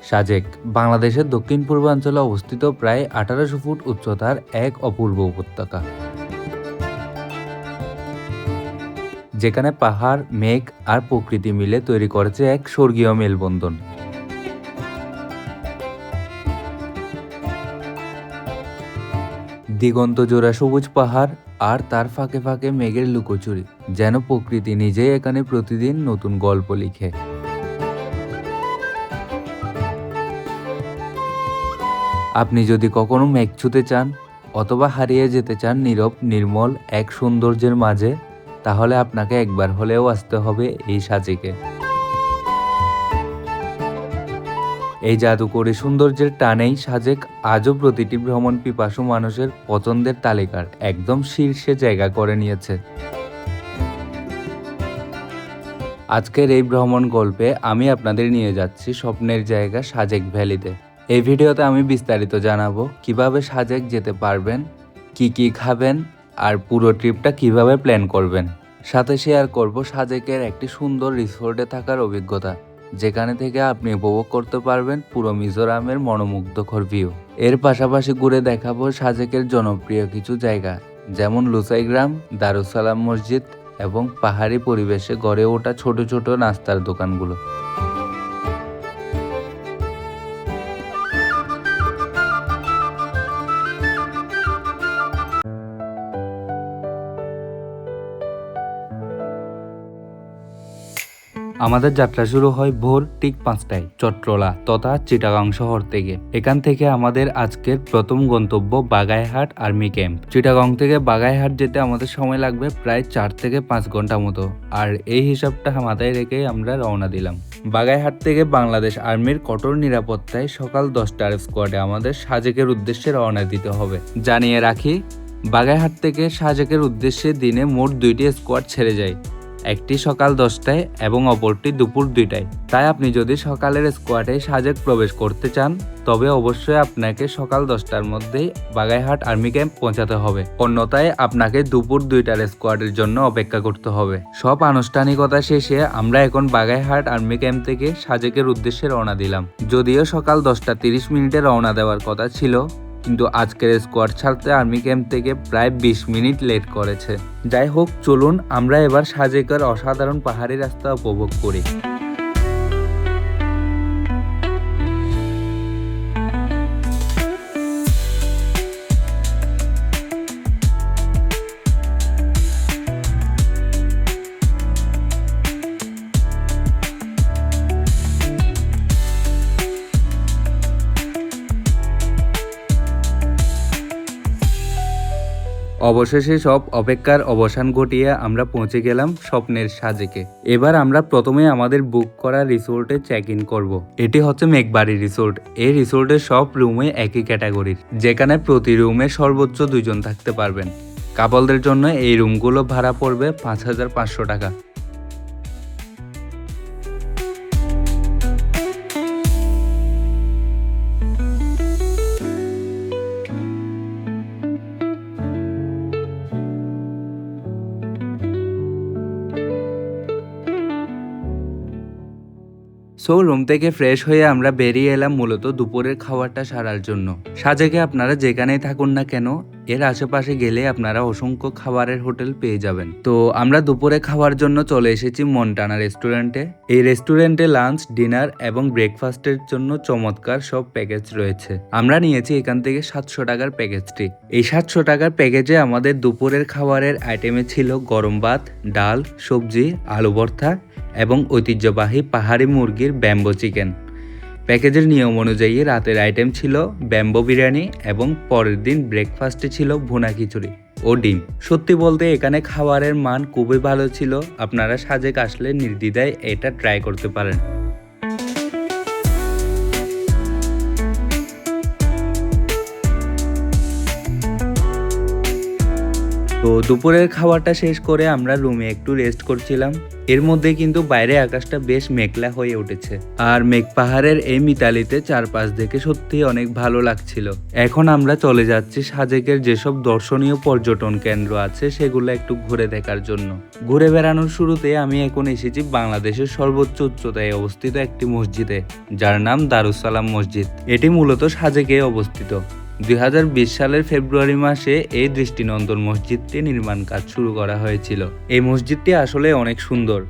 সাজেক বাংলাদেশের দক্ষিণ পূর্বাঞ্চলে অবস্থিত প্রায় 1800 ফুট উচ্চতার এক অপূর্ব উপত্যকা, যেখানে পাহাড়, মেঘ আর প্রকৃতি মিলে তৈরি করেছে এক স্বর্গীয় মেলবন্ধন। দিগন্ত জোড়া সবুজ পাহাড় আর তার ফাঁকে ফাঁকে মেঘের লুকোচুরি, যেন প্রকৃতি নিজেই এখানে প্রতিদিন নতুন গল্প লিখে। আপনি যদি কখনো মেঘ ছুঁতে চান অথবা হারিয়ে যেতে চান নীরব নির্মল এক সৌন্দর্যের মাঝে, তাহলে আপনাকে একবার হলেও আসতে হবে এই সাজেকে। এই জাদুকরী সৌন্দর্যের টানেই সাজেক আজও প্রতিটি ভ্রমণ পিপাসু মানুষের পছন্দের তালিকার একদম শীর্ষে জায়গা করে নিয়েছে। আজকের এই ভ্রমণ গল্পে আমি আপনাদের নিয়ে যাচ্ছি স্বপ্নের জায়গা সাজেক ভ্যালিতে। এই ভিডিওতে আমি বিস্তারিত জানাবো কিভাবে সাজেক যেতে পারবেন, কি খাবেন আর পুরো ট্রিপটা কিভাবে প্ল্যান করবেন। সাথে শেয়ার করব সাজেকের একটি সুন্দর রিসোর্টে থাকার অভিজ্ঞতা, যেখানে থেকে আপনি উপভোগ করতে পারবেন পুরো মিজোরামের মনোমুগ্ধকর ভিউ। এর পাশাপাশি ঘুরে দেখাবো সাজেকের জনপ্রিয় কিছু জায়গা, যেমন লুসাই গ্রাম, দারুসালাম মসজিদ এবং পাহাড়ি পরিবেশে গড়ে ওঠা ছোট ছোট নাস্তার দোকানগুলো। আমাদের যাত্রা শুরু হয় ভোর ঠিক 5টায় চট্টলা তথা চিটাগাং শহর থেকে। এখান থেকে আমাদের আজকের প্রথম গন্তব্য বাগাইহাট আর্মি ক্যাম্প। চিটাগাং থেকে বাগাইহাট যেতে আমাদের সময় লাগবে প্রায় 4 থেকে 5 ঘন্টা মতো, আর এই হিসাবটা মাথায় রেখেই আমরা রওনা দিলাম। বাগাইহাট থেকে বাংলাদেশ আর্মির কঠোর নিরাপত্তায় সকাল 10টার স্কোয়াডে আমাদের সাজেকের উদ্দেশ্যে রওনা দিতে হবে। জানিয়ে রাখি, বাগাইহাট থেকে সাজেকের উদ্দেশ্যে দিনে মোট 2টি স্কোয়াড ছেড়ে যায়, একটি সকাল 10টায় এবং অপরটি দুপুর 2টায়। তাই আপনি যদি সকালের স্কোয়াডে সাজেক প্রবেশ করতে চান তবে অবশ্যই আপনাকে সকাল 10টার মধ্যেই বাগাইহাট আর্মি ক্যাম্প পৌঁছাতে হবে, অন্যথায় আপনাকে দুপুর 2টার স্কোয়াডের জন্য অপেক্ষা করতে হবে। সব আনুষ্ঠানিকতা শেষে আমরা এখন বাগাইহাট আর্মি ক্যাম্প থেকে সাজেকের উদ্দেশ্যে রওনা দিলাম। যদিও সকাল 10:30 রওনা দেওয়ার কথা ছিল, কিন্তু আজকের স্কোয়াড ছাড়তে আর্মি ক্যাম্প থেকে প্রায় 20 মিনিট লেট করেছে। যাই হোক, চলুন আমরা এবার সাজেকের অসাধারণ পাহাড়ি রাস্তা উপভোগ করি। অবশেষে সব অপেক্ষার অবসান ঘটিয়ে আমরা পৌঁছে গেলাম স্বপ্নের সাজেকে। এবার আমরা প্রথমে আমাদের বুক করা রিসোর্টে চেক ইন করব। এটি হচ্ছে মেঘবাড়ি রিসোর্ট। এই রিসোর্টের সব রুমে একই ক্যাটাগরির, যেখানে প্রতি রুমে সর্বোচ্চ 2 জন থাকতে পারবেন। কাপলদের জন্য এই রুমগুলো ভাড়া পড়বে 5500 টাকা। রুম থেকে ফ্রেশ হয়ে আমরা বেরিয়ে এলাম মূলত দুপুরের খাবারটা সারার জন্য। সাজেকে আপনারা যেখানেই থাকুন না কেন, এর আশেপাশে গেলে আপনারা অসংখ্য খাবারের হোটেল পেয়ে যাবেন। তো আমরা দুপুরে খাওয়ার জন্য চলে এসেছি মন্টানা রেস্টুরেন্টে। এই রেস্টুরেন্টে লাঞ্চ, ডিনার এবং ব্রেকফাস্টের জন্য চমৎকার সব প্যাকেজ রয়েছে। আমরা নিয়েছি এখান থেকে 700 টাকার প্যাকেজটি। এই 700 টাকার প্যাকেজে আমাদের দুপুরের খাবারের আইটেমে ছিল গরম ভাত, ডাল, সবজি, আলু ভর্তা এবং ঐতিহ্যবাহী পাহাড়ি মুরগির ব্যাম্বো চিকেন। প্যাকেজের নিয়ম অনুযায়ী রাতের আইটেম ছিল ব্যাম্বো বিরিয়ানি এবং পরের দিন ব্রেকফাস্টে ছিল ভুনা খিচুড়ি ও ডিম। সত্যি বলতে এখানে খাবারের মান খুবই ভালো ছিল। আপনারা সাজেক আসলে নির্দ্বিধায় এটা ট্রাই করতে পারেন। তো দুপুরের খাবারটা শেষ করে আমরা রুমে একটু রেস্ট করছিলাম। এর মধ্যে কিন্তু বাইরে আকাশটা বেশ মেঘলা হয়ে উঠেছে, আর মেঘ পাহাড়ের এই মিতালিতে চারপাশ দেখে সত্যি অনেক ভালো লাগছিল। এখন আমরা চলে যাচ্ছি সাজেকের যেসব দর্শনীয় পর্যটন কেন্দ্র আছে সেগুলো একটু ঘুরে দেখার জন্য। ঘুরে বেড়ানোর শুরুতে আমি এখন এসেছি বাংলাদেশের সর্বোচ্চ উচ্চতায় অবস্থিত একটি মসজিদে, যার নাম দারুস সালাম মসজিদ। এটি মূলত সাজেকে অবস্থিত। 2020 সালের ফেব্রুয়ারি মাসে এই দৃষ্টিনন্দন মসজিদটি নির্মাণ কাজ শুরু করা হয়েছিল। এই মসজিদটি আসলে অনেক সুন্দর।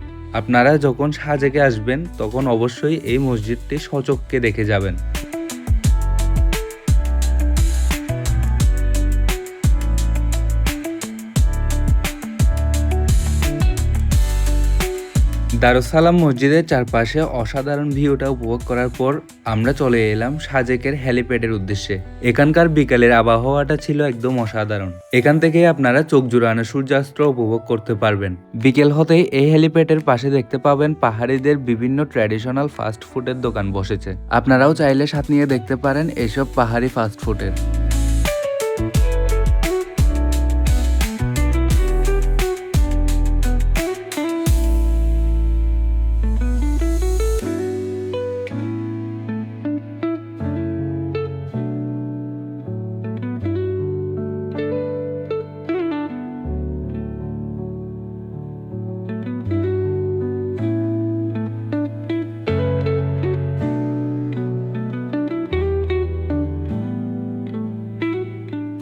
আপনারা যখন সাজেকে আসবেন তখন অবশ্যই এই মসজিদটি সচক্ষে দেখে যাবেন। দারুস সালাম মসজিদের চারপাশে অসাধারণ ভিউটা উপভোগ করার পর আমরা চলে এলাম সাজেকের হেলিপ্যাডের উদ্দেশ্যে। এখানকার বিকালের আবহাওয়াটা ছিল একদম অসাধারণ। এখান থেকে আপনারা চোখ জুড়ানো সূর্যাস্ত উপভোগ করতে পারবেন। বিকেল হতেই এই হেলিপ্যাডের পাশে দেখতে পাবেন পাহাড়িদের বিভিন্ন ট্র্যাডিশনাল ফাস্ট ফুডের দোকান বসেছে। আপনারাও চাইলে সাথ নিয়ে দেখতে পারেন এইসব পাহাড়ি ফাস্ট ফুডের।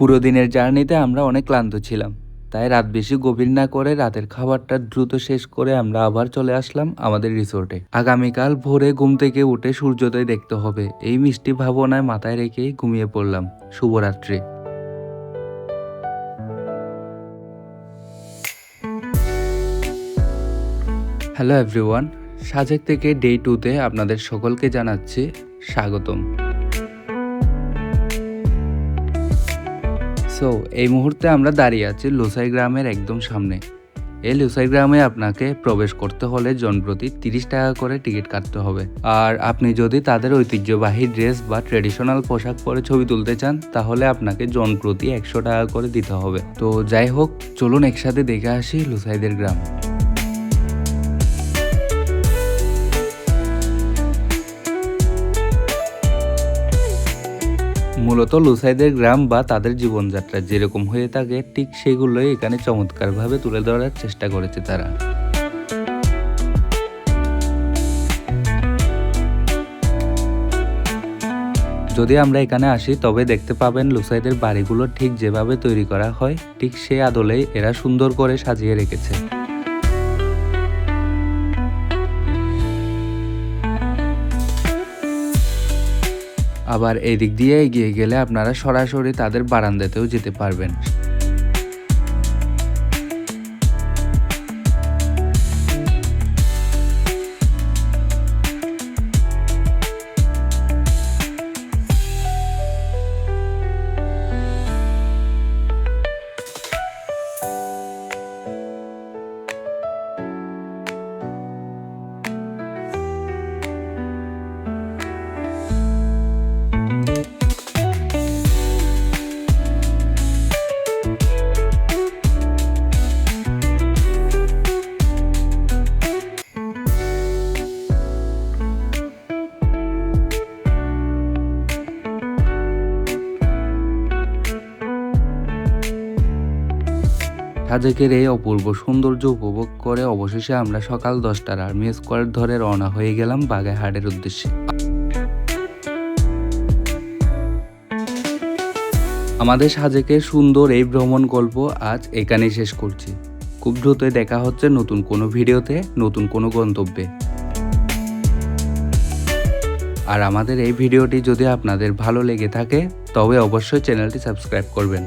পুরো দিনের জার্নিতে আমরা অনেক ক্লান্ত ছিলাম, তাই রাত বেশি গভীর না করে রাতের খাবারটা দ্রুত শেষ করে আমরা আবার চলে আসলাম আমাদের রিসোর্টে। আগামীকাল ভোরে ঘুম থেকে উঠে সূর্যোদয় দেখতে হবে, এই মিষ্টি ভাবনায় মাথায় রেখেই ঘুমিয়ে পড়লাম। শুভরাত্রি। হ্যালো এভরিওয়ান, সাজেক থেকে ডে 2তে আপনাদের সকলকে জানাচ্ছি স্বাগতম। সো এই মুহূর্তে আমরা দাঁড়িয়ে আছি লুসাই গ্রামের একদম সামনে। এই লুসাই গ্রামে আপনাকে প্রবেশ করতে হলে জনপ্রতি 30 টাকা করে টিকিট কাটতে হবে। আর আপনি যদি তাদের ঐতিহ্যবাহী ড্রেস বা ট্রেডিশনাল পোশাক পরে ছবি তুলতে চান তাহলে আপনাকে জনপ্রতি 100 টাকা করে দিতে হবে। তো যাই হোক, চলুন একসাথে দেখে আসি লুসাইদের গ্রাম। মূলত লুসাইদের গ্রাম বা তাদের জীবনযাত্রা যেরকম হয়ে থাকে ঠিক সেগুলোই এখানে চমৎকারভাবে তুলে ধরার চেষ্টা করেছে তারা। যদি আমরা এখানে আসি তবে দেখতে পাবেন লুসাইদের বাড়িগুলো ঠিক যেভাবে তৈরি করা হয় ঠিক সেই আদলেই এরা সুন্দর করে সাজিয়ে রেখেছে। আবার এই দিক দিয়ে এগিয়ে গেলে আপনারা সরাসরি তাদের বারান্দাতেও যেতে পারবেন। সাজেকের এই অপূর্ব সৌন্দর্য উপভোগ করে অবশেষে আমরা সকাল 10টার আর্মি স্কোয়াড ধরে রওনা হয়ে গেলাম বাগাইহাটের উদ্দেশ্যে। আমাদের সাজেকের সুন্দর এই ভ্রমণ গল্প আজ এখানেই শেষ করছি। খুব দ্রুতই দেখা হচ্ছে নতুন কোনো ভিডিওতে, নতুন কোনো গন্তব্যে। আর আমাদের এই ভিডিওটি যদি আপনাদের ভালো লেগে থাকে তবে অবশ্যই চ্যানেলটি সাবস্ক্রাইব করবেন।